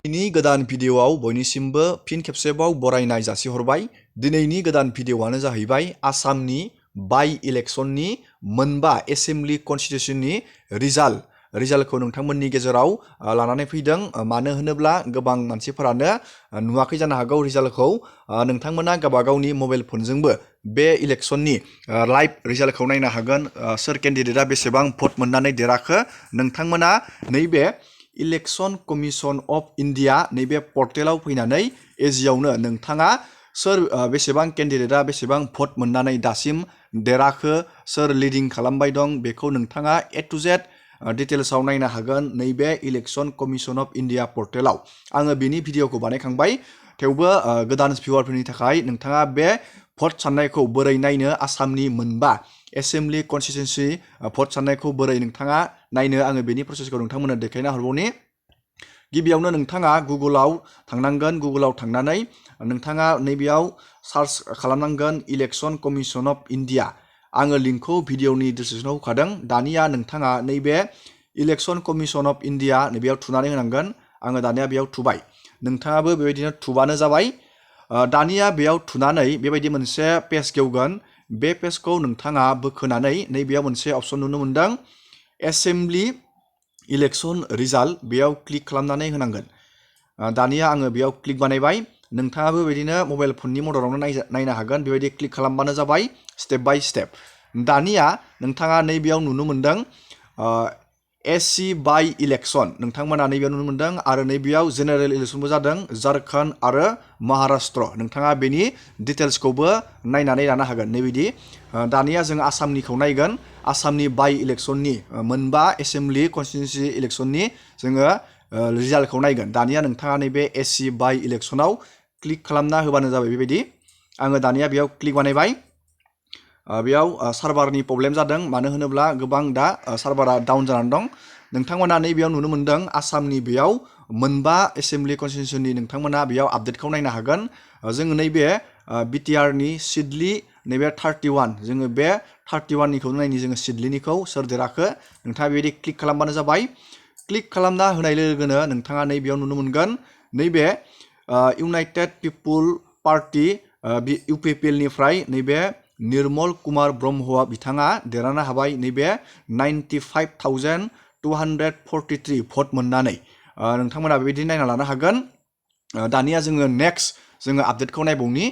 दिनैनि गोदान भिडिअआव बयनिसिमबो फिन खेबसेबाव बरायनाय जासिहरबाय। दिनैनि गोदान भिडिअआनो जाहैबाय आसामनि बाइ इलेक्शननि मोनबा एसेम्बलि कनस्टिटिउशननि रिजाल्टखौ नोंथांमोननि गेजेराव लानानै फैदों। मानो होनोब्ला गोबां मानसिफोरानो नुवाखै जानो हागौ रिजाल्टखौ। नोंथांमोना गावबागावनि मबाइल फनजोंबो बे इलेक्शननि लाइभ रिजाल्टखौ नायनो हागोन। सोर केन्डिडेटआ बेसेबां भट मोननानै देराखो नोंथांमोना नैबे इलेक्शन कमिशन अफ इन्डिया नैबे पर्टेलाव फैनानै एजियावनो नोंथाङा सोर बेसेबां केन्डिडेटआ बेसेबां भट मोननानै दासिम देराखो, सोर लिडिं खालामबाय दं, बेखौ नोंथाङा ए टु जेड डिटेल्सआव नायनो हागोन नैबे इलेक्शन कमिशन अफ इन्डिया पर्टेलाव। आङो बिनि भिडिअखौ बानायखांबाय, थेवबो गोदान भिउवारफोरनि थाखाय नोंथाङा बे भट साननायखौ बोरै नायनो, आसामनि मोनबा एसेम्बलि कनस्टिटिउन्सि भट साननायखौ बोरै नोंथाङा नायनो, आङो बेनि प्रसेसखौ नोंथांमोननो देखायना हरबावनि। गिबियावनो नोंथाङा गुगोलाव थांनांगोन। गुगोलाव थांनानै नोंथाङा नैबेयाव सार्च खालामनांगोन इलेक्शन कमिशन अफ इन्डिया। आङो लिंकखौ भिडिअनि डिसक्रिपसनाव होखादों। दानिया नोंथाङा नैबे इलेक्शन कमिशन अफ इन्डिया नैबेयाव थुनानै होनांगोन। आङो दानिया बेयाव थुबाय, नोंथाङाबो बेबायदिनो थुबानो जाबाय। दानिया बेयाव थुनानै बेबायदि मोनसे पेज गेवगोन। बे पेजखौ नोंथाङा बोखोनानै नैबेयाव मोनसे अप्शन नुनो मोनदों एसेम्बलि इलेक्शन रिजाल्ट, बेयाव क्लिक खालामनानै होनांगोन। दानिया आङो बेयाव क्लिक बानायबाय। नोंथाङाबो बेबायदिनो मबाइल फननि मददावनो नायनो हागोन। बेबायदि क्लिक खालामबानो जाबाय स्टेप बाय स्टेप। दानिया नोंथाङा नैबेयाव नुनो मोनदों एससि बाइ इलेक्शन, नोंथांमोना नैबेयाव नुनो मोनदों। आरो नैबेयाव जेनेरेल इलेक्शनबो जादों झारखन्ड आरो महाराष्ट्र। नोंथाङा बेनि डिटेल्सखौबो नायनानै लानो हागोन नैबायदि। दानिया जों आसामनिखौ नायगोन। आसामनि बाइ इलेक्शननि मोनबा एसेम्बलि कनस्टिटिउन्सि इलेक्शननि जोङो रिजाल्टखौ नायगोन। दानिया नोंथाङा नैबे एससि बाइ इलेक्शनाव क्लिक खालामना होबानो जाबाय बेबायदि। आङो दानिया बेयाव क्लिक बानायबाय। बेयाव सार्भारनि प्रब्लेम जादों, मानो होनोब्ला गोबां दा सार्भारा डाउन जानानै दं। नोंथांमोना नैबेयाव नुनो मोनदों आसामनि बेयाव मोनबा एसेम्बलि कनस्टिटिउशननि नोंथांमोना बेयाव आपडेटखौ नायनो हागोन। जोङो नैबे बिटिआरनि सिडलि नैबे 31, जोङो बे 31निखौ नायनि, जोङो सिडलिनिखौ सोर देराखो। नोंथाङा बेबायदि क्लिक खालामबानो जाबाय। क्लिक खालामना होनाय लोगोनो नोंथाङा नैबेयाव नुनो मोनगोन नैबे इउनाइटेड पिपुल पार्टि इउपिपिएलनिफ्राय नैबे निर्मल कुमार ब्रह्मआ बिथाङा देरहानो हाबाय नैबे 95,243 भट मोननानै। नोंथांमोना बेबायदि नायना लानो हागोन। दानिया जोङो नेक्स्ट जोङो आपडेटखौ नायबावनि।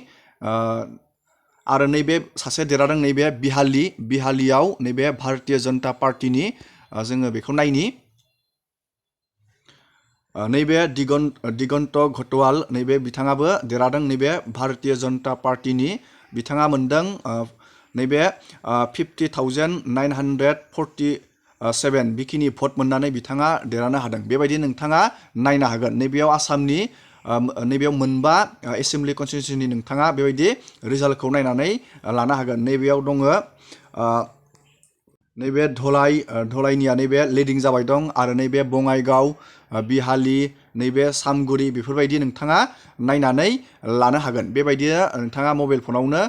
आरो नैबे सासे देरहादों नैबे बिहालियाव नैबे भारतीय जनता पार्टिनि, जोङो बेखौ नायनि। नैबे दिगन्त घटवाल नैबे बिथाङाबो देरहादों नैबे भारतीय जनता पार्टिनि। बिथाङा मोनदों नैबे 50,947 बिखिनि भट मोननानै बिथाङा देरहानो हादों। बेबायदि नोंथाङा नायनो हागोन। नैबेयाव आसामनि नैबेयाव मोनबा एसेम्बलि कनस्टिटिउशननि नोंथाङा बेबायदि रिजाल्टखौ नायनानै लानो हागोन। नैबेयाव दङ नैबे धलाइनिया नैबे लिडिं जाबाय दं, आरो नैबे बङाइगाव, बिहालि, नैबे सामगुरि, बेफोरबायदि नोंथाङा नायनानै लानो हागोन। बेबायदिनो नोंथाङा मबाइल फनावनो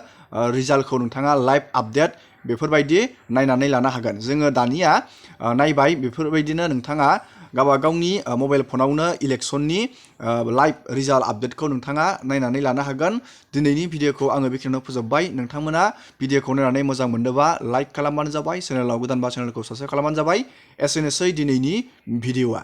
रिजाल्टखौ नोंथाङा लाइभ आपडेट बेफोरबायदि नायनानै लानो हागोन। जोङो दानिया नायबाय, बेफोरबायदिनो नोंथाङा गावबागावनि मबाइल फनावनो इलेक्शननि लाइभ रिजाल्ट आपडेटखौ नोंथाङा नायनानै लानो हागोन। दिनैनि भिडिअखौ आङो बेखिनियावनो फोजोबबाय। नोंथांमोना भिडिअखौ नायनानै मोजां मोनदोंबा लाइक खालामबानो जाबाय, चेनेलाव गोदानबा चेनेलखौ साबस्क्राइब खालामबानो जाबाय। एसेनोसै दिनैनि भिडिअआ।